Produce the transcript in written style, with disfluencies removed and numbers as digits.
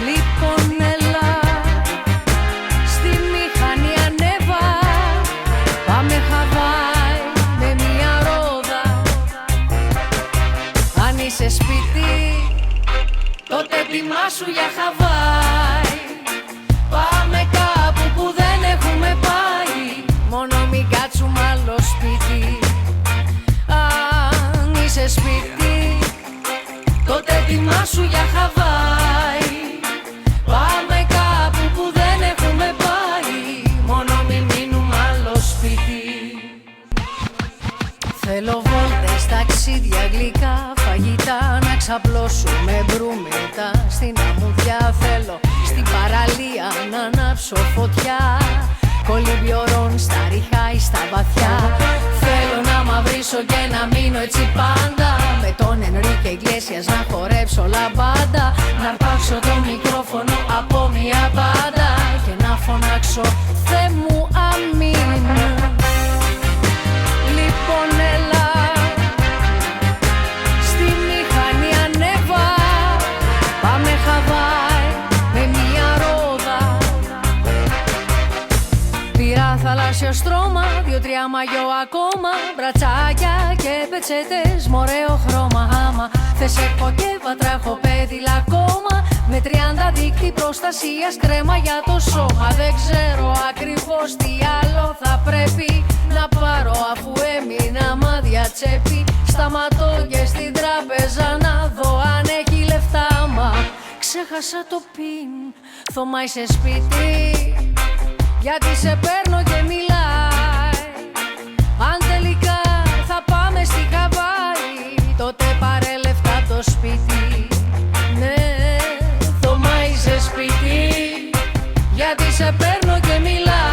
Λοιπόν έλα, στη μηχανή ανέβα, πάμε Χαβάη με μια ρόδα. Αν είσαι σπίτι, τότε ετοιμάσου για Χαβάη. Πάμε κάπου που δεν έχουμε πάει, μόνο μην κάτσουμε άλλο σπίτι. Αν είσαι σπίτι, τότε ετοιμάσου για Χαβάη. Πάμε κάπου που δεν έχουμε πάει, μόνο μην μείνουμε άλλο σπίτι. Θέλω βόλτες, ταξίδια, γλυκά, φαγητά, να ξαπλώσουμε μπρούμητα. Στην αμμουδιά θέλω, στην παραλία να ανάψω φωτιά. Κολυμπιορών στα ριχά ή στα βαθιά. Θέλω να μαυρίσω και να μείνω έτσι πάντα, με τον Ενρίκε Ιγκλέσιας να χορέψω λαμπάντα. Να αρπάξω το μικρόφωνο από μια μπάντα και να φωνάξω Θεέ μου αμήν. Λοιπόν έλα, στη μηχανή ανέβα, πάμε Χαβάη με μια ρόδα. Πήρα θαλάσσιο στρώμα, 2-3 μαγιό ακόμα, μπρατσάκια και πετσέτες μ' ωραίο χρώμα. Άμα θες έχω και βατράχο πέδιλα ακόμα, με 30 δίκτυ προστασίας, κρέμα για το σώμα. Δεν ξέρω ακριβώς τι άλλο θα πρέπει να πάρω, αφού έμεινα μάδια τσέπη. Σταματώ και στην τράπεζα να δω αν έχει λεφτά, μα ξέχασα το πιν. Θωμά είσαι σπίτι, γιατί σε παίρνω και μιλάει. Αν τελικά θα πάμε στη Χαβάη, τότε πάρε λεφτά από το σπίτι. Ναι, Θωμά είσαι σπίτι, γιατί σε παίρνω και μιλάει.